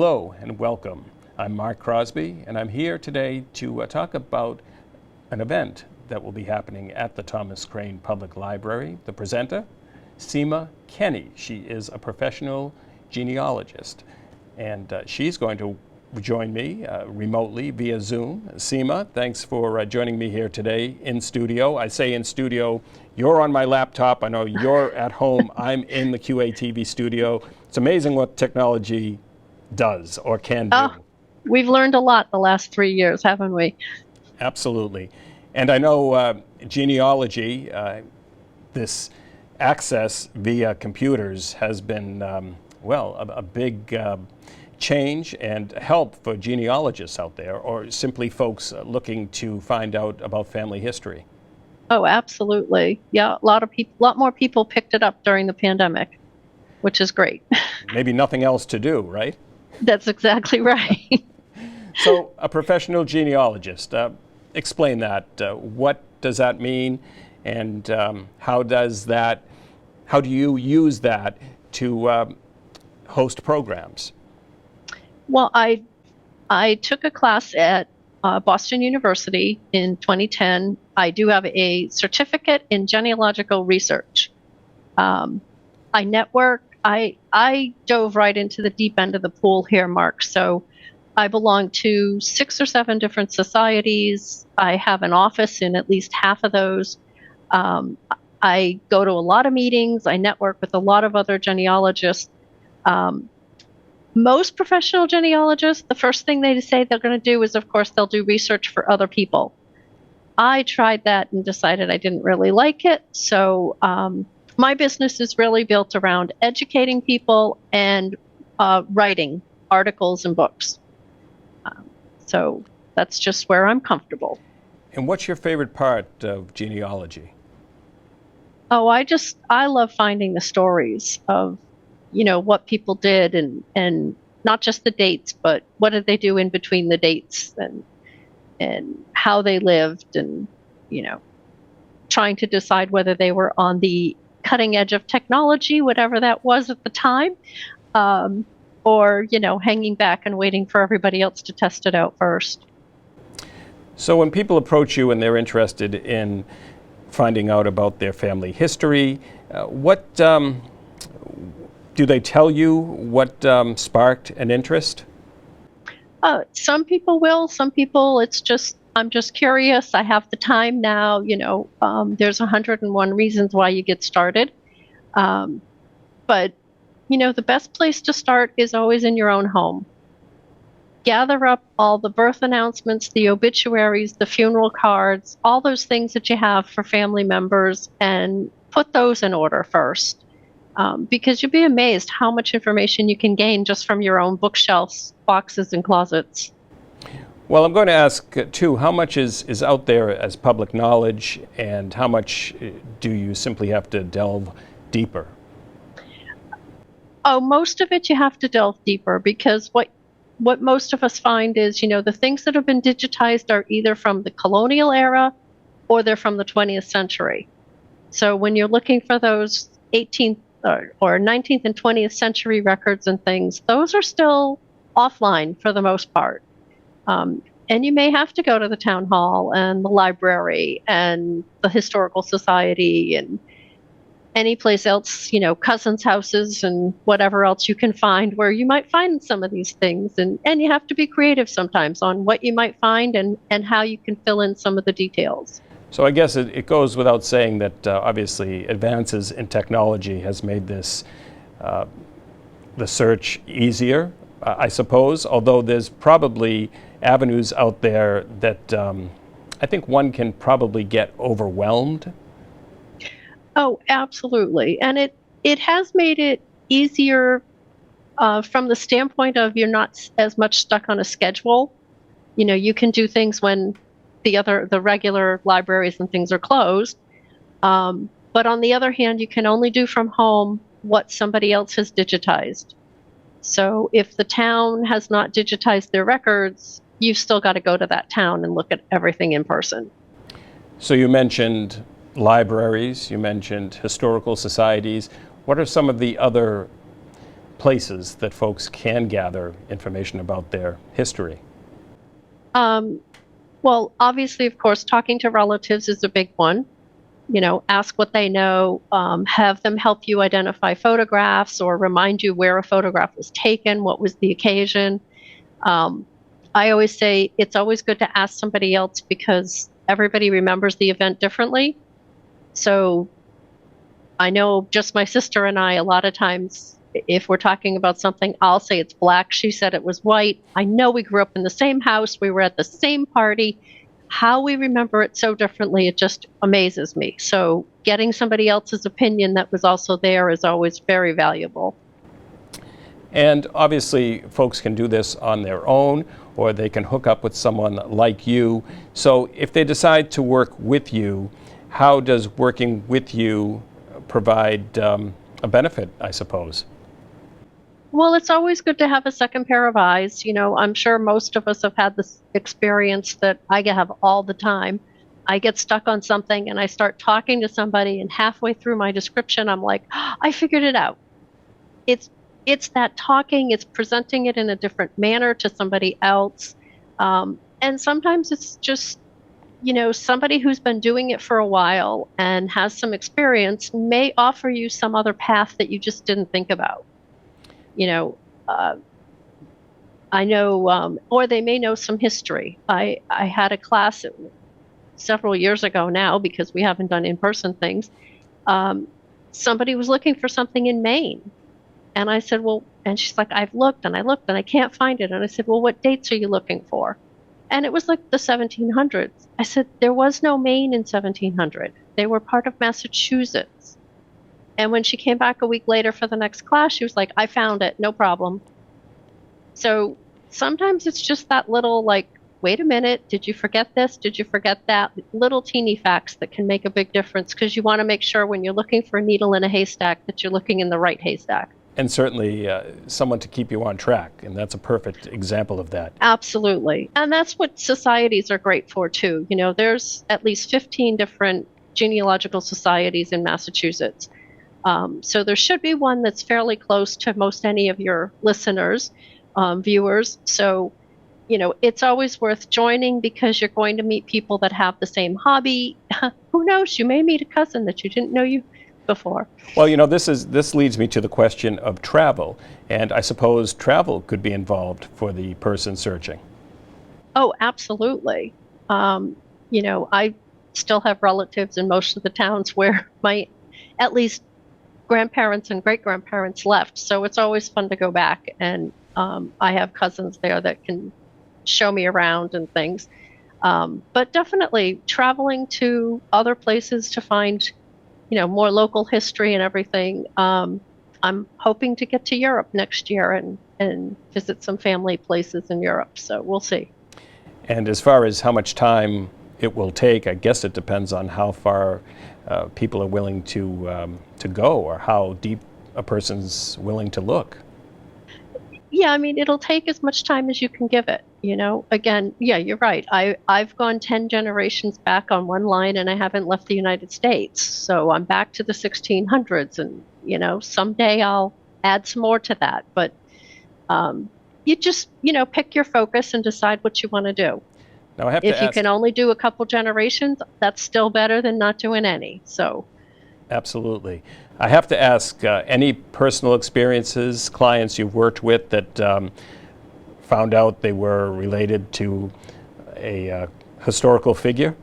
Hello and welcome. I'm Mark Crosby, and I'm here today to talk about an event that will be happening at the Thomas Crane Public Library. The presenter, Seema Kenny. She is a professional genealogist, and she's going to join me remotely via Zoom. Seema, thanks for joining me here today in studio. I say in studio, you're on my laptop. I know you're at home. I'm in the QATV studio. It's amazing what technology does or can do. We've learned a lot the last 3 years, haven't we? Absolutely. And I know genealogy, this access via computers has been, a big change and help for genealogists out there, or simply folks looking to find out about family history. Oh, absolutely. Yeah, a lot more people picked it up during the pandemic, which is great. Maybe nothing else to do, right? That's exactly right. So, a professional genealogist, explain that. What does that mean, and how do you use that to host programs? Well, I took a class at Boston University in 2010. I do have a certificate in genealogical research. I network. I dove right into the deep end of the pool here, Mark. So I belong to 6 or 7 different societies. I have an office in at least half of those. I go to a lot of meetings. I network with a lot of other genealogists. Most professional genealogists, the first thing they say they're going to do is, of course, they'll do research for other people. I tried that and decided I didn't really like it. So my business is really built around educating people and writing articles and books. So that's just where I'm comfortable. And what's your favorite part of genealogy? Oh, I love finding the stories of, what people did and not just the dates, but what did they do in between the dates and how they lived and, trying to decide whether they were on the cutting edge of technology, whatever that was at the time, or, hanging back and waiting for everybody else to test it out first. So when people approach you and they're interested in finding out about their family history, what do they tell you? What sparked an interest? Some people will. Some people, I'm just curious. I have the time now. There's 101 reasons why you get started. But, the best place to start is always in your own home. Gather up all the birth announcements, the obituaries, the funeral cards, all those things that you have for family members, and put those in order first. Because you'll be amazed how much information you can gain just from your own bookshelves, boxes, and closets. Well, I'm going to ask, too, how much is out there as public knowledge, and how much do you simply have to delve deeper? Oh, most of it you have to delve deeper, because what most of us find is, the things that have been digitized are either from the colonial era or they're from the 20th century. So when you're looking for those 18th or 19th and 20th century records and things, those are still offline for the most part. And you may have to go to the town hall and the library and the historical society and any place else, cousins' houses and whatever else you can find where you might find some of these things. And you have to be creative sometimes on what you might find and how you can fill in some of the details. So I guess it goes without saying that obviously advances in technology has made this, the search easier, I suppose, although there's probably avenues out there that I think one can probably get overwhelmed. Oh, absolutely. And it has made it easier from the standpoint of you're not as much stuck on a schedule. You can do things when the regular libraries and things are closed. But on the other hand, you can only do from home what somebody else has digitized. So if the town has not digitized their records, you've still got to go to that town and look at everything in person. So you mentioned libraries, you mentioned historical societies. What are some of the other places that folks can gather information about their history? Um, well, obviously, of course, talking to relatives is a big one. You know, ask what they know, have them help you identify photographs or remind you where a photograph was taken, what was the occasion. Um, I always say it's always good to ask somebody else because everybody remembers the event differently. So I know just my sister and I, a lot of times, if we're talking about something, I'll say it's black. She said it was white. I know we grew up in the same house. We were at the same party. How we remember it so differently, it just amazes me. So getting somebody else's opinion that was also there is always very valuable. And obviously, folks can do this on their own, or they can hook up with someone like you. So if they decide to work with you, how does working with you provide a benefit, I suppose? Well, it's always good to have a second pair of eyes. You know, I'm sure most of us have had this experience that I have all the time. I get stuck on something and I start talking to somebody, and halfway through my description, I'm like, "Oh, I figured it out." It's it's that talking, it's presenting it in a different manner to somebody else, and sometimes it's just somebody who's been doing it for a while and has some experience may offer you some other path that you just didn't think about. You know, uh, I know, or they may know some history. I had a class several years ago now because we haven't done in person things. Um, Somebody was looking for something in Maine. And I said, well, and she's like, I've looked and I looked and I can't find it. And I said, well, what dates are you looking for? And it was like the 1700s. I said, there was no Maine in 1700. They were part of Massachusetts. And when she came back a week later for the next class, she was like, I found it, no problem. So sometimes it's just that little like, wait a minute, did you forget this? Did you forget that? Little teeny facts that can make a big difference because you want to make sure when you're looking for a needle in a haystack that you're looking in the right haystack. And certainly someone to keep you on track, and that's a perfect example of that. Absolutely. And that's what societies are great for, too. You know, there's at least 15 different genealogical societies in Massachusetts. So there should be one that's fairly close to most any of your listeners, viewers. So, it's always worth joining because you're going to meet people that have the same hobby. Who knows? You may meet a cousin that you didn't know you before. Well, this leads me to the question of travel, and I suppose travel could be involved for the person searching. Oh, absolutely. I still have relatives in most of the towns where my, at least grandparents and great grandparents left. So it's always fun to go back. And I have cousins there that can show me around and things. But definitely traveling to other places to find, more local history and everything. I'm hoping to get to Europe next year and visit some family places in Europe. So we'll see. And as far as how much time it will take, I guess it depends on how far people are willing to go, or how deep a person's willing to look. Yeah, I mean, it'll take as much time as you can give it. Again, yeah, you're right. I've gone 10 generations back on one line and I haven't left the United States. So I'm back to the 1600s, and, someday I'll add some more to that. But you just, pick your focus and decide what you want to do. Now, I have to If you ask, can only do a couple generations, that's still better than not doing any. So. absolutely. I have to ask, any personal experiences, clients you've worked with that found out they were related to a historical figure?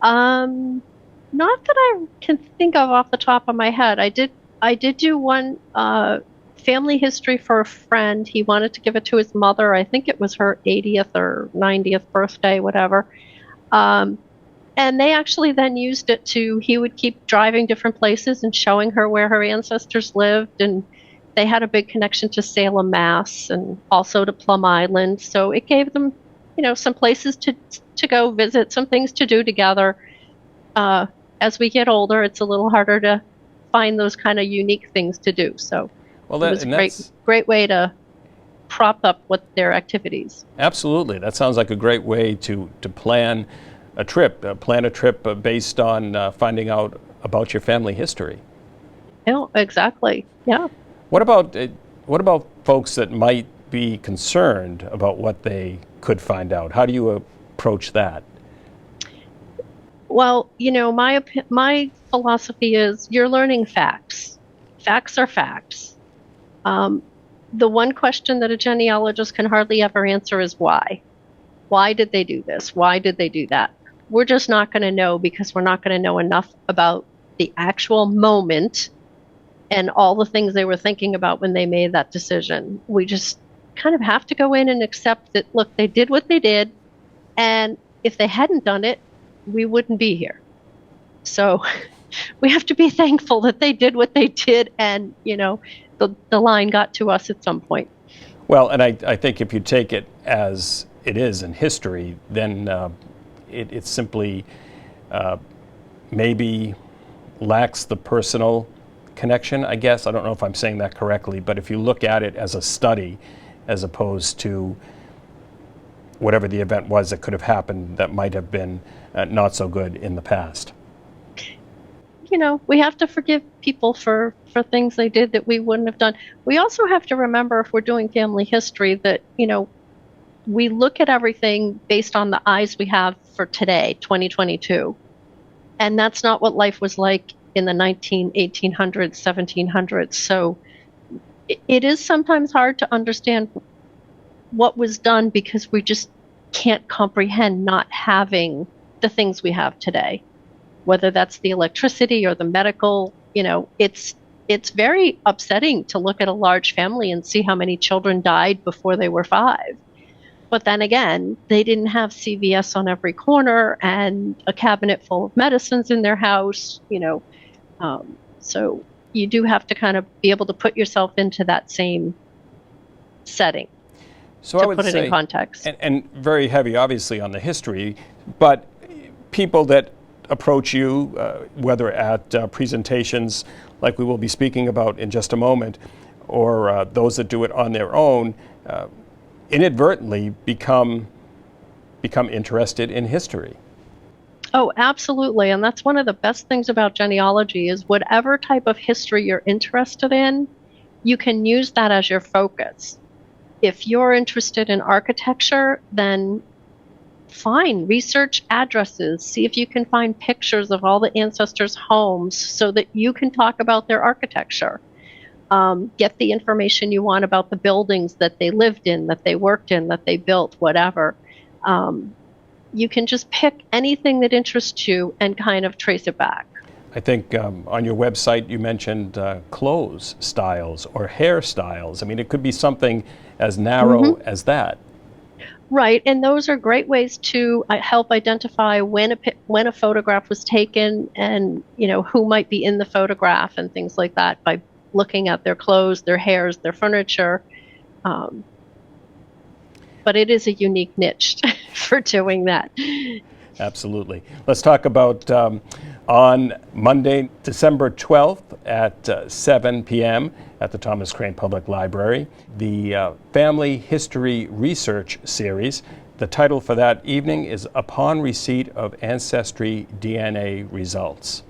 Not that I can think of off the top of my head. I did do one family history for a friend. He wanted to give it to his mother. I think it was her 80th or 90th birthday, whatever. And they actually then used it he would keep driving different places and showing her where her ancestors lived. And they had a big connection to Salem, Mass, and also to Plum Island. So it gave them, some places to go visit, some things to do together. As we get older, it's a little harder to find those kind of unique things to do. So Well, it was a great way to prop up what their activities. absolutely. That sounds like a great way to plan a trip. Plan a trip based on finding out about your family history. Yeah, exactly. Yeah. What about folks that might be concerned about what they could find out? How do you approach that? Well, my philosophy is you're learning facts. Facts are facts. Um, the one question that a genealogist can hardly ever answer is why. Why did they do this? Why did they do that? We're just not going to know because we're not going to know enough about the actual moment and all the things they were thinking about when they made that decision. We just kind of have to go in and accept that, look, they did what they did. And if they hadn't done it, we wouldn't be here. So we have to be thankful that they did what they did. And, the line got to us at some point. Well, and I think if you take it as it is in history, then it simply maybe lacks the personal connection, I guess. I don't know if I'm saying that correctly, but if you look at it as a study as opposed to whatever the event was that could have happened that might have been not so good in the past. We have to forgive people for things they did that we wouldn't have done. We also have to remember, if we're doing family history, that, we look at everything based on the eyes we have for today, 2022. And that's not what life was like in the 1800s, 1700s. So it is sometimes hard to understand what was done because we just can't comprehend not having the things we have today, whether that's the electricity or the medical. It's very upsetting to look at a large family and see how many children died before they were 5. But then again, they didn't have CVS on every corner and a cabinet full of medicines in their house, so you do have to kind of be able to put yourself into that same setting So to I would put it say, in context. and very heavy, obviously, on the history, but people that approach you, whether at presentations like we will be speaking about in just a moment, or those that do it on their own, inadvertently become interested in history. Oh, absolutely. And that's one of the best things about genealogy is whatever type of history you're interested in, you can use that as your focus. If you're interested in architecture, then fine, research addresses, see if you can find pictures of all the ancestors' homes so that you can talk about their architecture. Get the information you want about the buildings that they lived in, that they worked in, that they built, whatever. You can just pick anything that interests you and kind of trace it back. I think on your website you mentioned clothes styles or hairstyles. I mean, it could be something as narrow as that. Right, and those are great ways to help identify when a photograph was taken and who might be in the photograph and things like that by looking at their clothes, their hairs, their furniture. But it is a unique niche for doing that. Absolutely. Let's talk about on Monday, December 12th at 7 p.m. at the Thomas Crane Public Library, the Family History Research Series. The title for that evening is Upon Receipt of Ancestry DNA Results.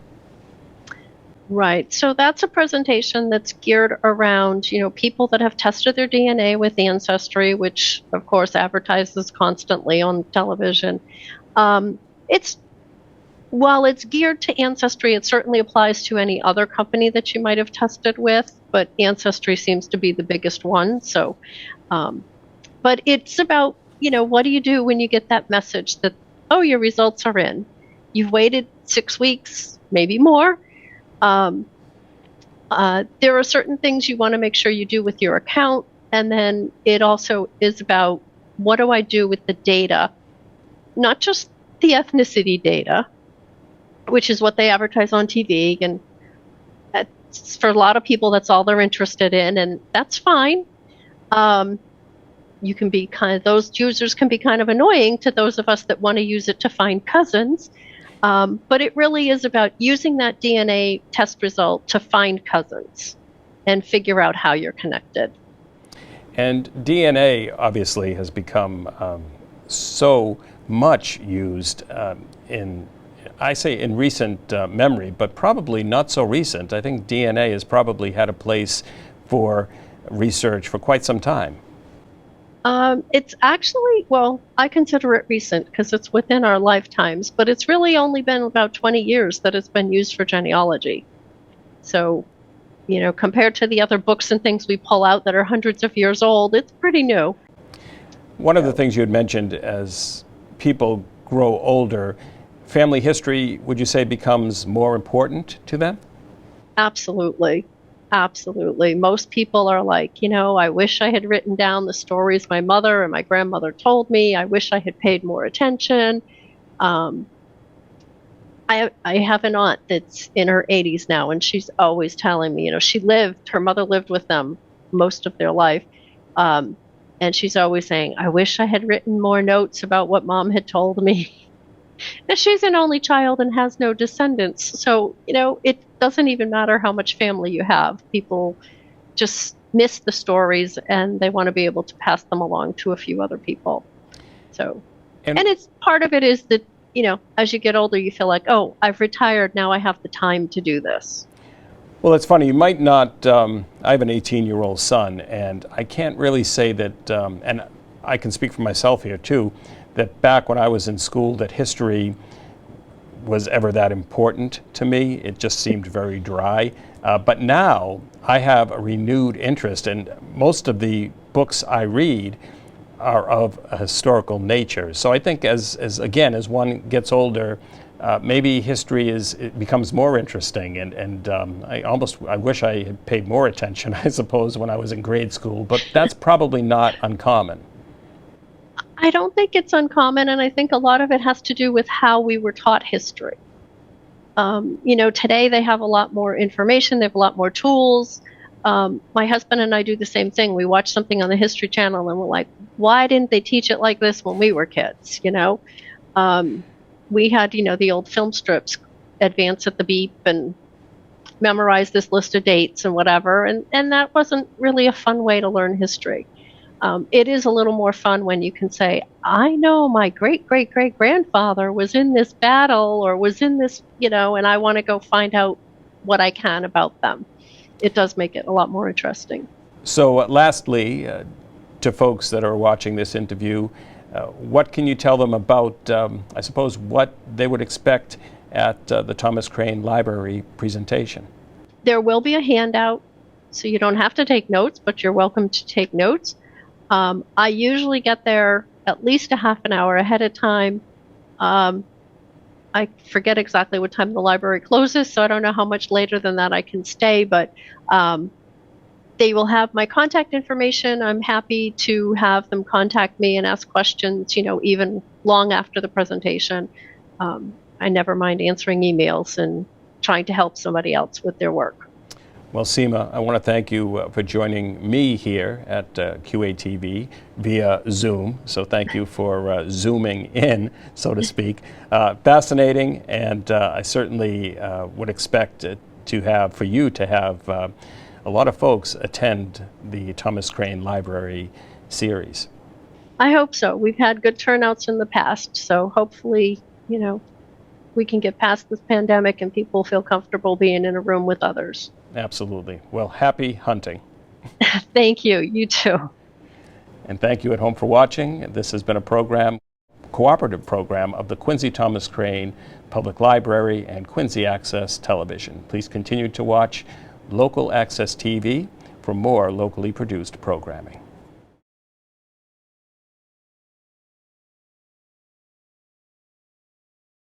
Right. So that's a presentation that's geared around, people that have tested their DNA with Ancestry, which of course advertises constantly on television. While it's geared to Ancestry, it certainly applies to any other company that you might have tested with, but Ancestry seems to be the biggest one. So, but it's about, what do you do when you get that message that, oh, your results are in? You've waited 6 weeks, maybe more. There are certain things you want to make sure you do with your account. And then it also is about, what do I do with the data? Not just the ethnicity data, which is what they advertise on TV. And for a lot of people, that's all they're interested in. And that's fine. You can be those users can be kind of annoying to those of us that want to use it to find cousins. But it really is about using that DNA test result to find cousins and figure out how you're connected. And DNA obviously has become so much used in I say in recent memory, but probably not so recent. I think DNA has probably had a place for research for quite some time. It's actually, well, I consider it recent because it's within our lifetimes, but it's really only been about 20 years that it's been used for genealogy. So, compared to the other books and things we pull out that are hundreds of years old, it's pretty new. One of the things you had mentioned, as people grow older, family history, would you say, becomes more important to them? Absolutely. Absolutely. Most people are like, I wish I had written down the stories my mother and my grandmother told me. I wish I had paid more attention. I have an aunt that's in her 80s now, and she's always telling me, her mother lived with them most of their life. And she's always saying, I wish I had written more notes about what mom had told me. And she's an only child and has no descendants. So, it doesn't even matter how much family you have. People just miss the stories and they want to be able to pass them along to a few other people. So, and it's part of it is that, as you get older, you feel like, oh, I've retired. Now I have the time to do this. Well, it's funny. You might not, I have an 18-year-old son, and I can't really say that, and I can speak for myself here too, that back when I was in school, that history was ever that important to me. It just seemed very dry. But now I have a renewed interest, and most of the books I read are of a historical nature. So I think as one gets older, maybe history it becomes more interesting, and I wish I had paid more attention, I suppose, when I was in grade school, but that's probably not uncommon. I don't think it's uncommon, and I think a lot of it has to do with how we were taught history. Today they have a lot more information, they have a lot more tools. My husband and I do the same thing. We watch something on the History Channel and we're like, why didn't they teach it like this when we were kids? We had, the old film strips, Advance at the Beep, and memorize this list of dates and whatever, and that wasn't really a fun way to learn history. It is a little more fun when you can say, I know my great-great-great-grandfather was in this battle or was in this, and I want to go find out what I can about them. It does make it a lot more interesting. So lastly, to folks that are watching this interview, what can you tell them about, I suppose, what they would expect at the Thomas Crane Library presentation? There will be a handout, so you don't have to take notes, but you're welcome to take notes. I usually get there at least a half an hour ahead of time. I forget exactly what time the library closes, so I don't know how much later than that I can stay, but they will have my contact information. I'm happy to have them contact me and ask questions, even long after the presentation. I never mind answering emails and trying to help somebody else with their work. Well, Seema, I want to thank you for joining me here at QATV via Zoom. So thank you for zooming in, so to speak. Fascinating, and I certainly would expect for you to have a lot of folks attend the Thomas Crane Library series. I hope so. We've had good turnouts in the past, so hopefully, we can get past this pandemic and people feel comfortable being in a room with others. Absolutely. Well, happy hunting. Thank you. You too. And thank you at home for watching. This has been a cooperative program of the Quincy Thomas Crane Public Library and Quincy Access Television. Please continue to watch Local Access TV for more locally produced programming.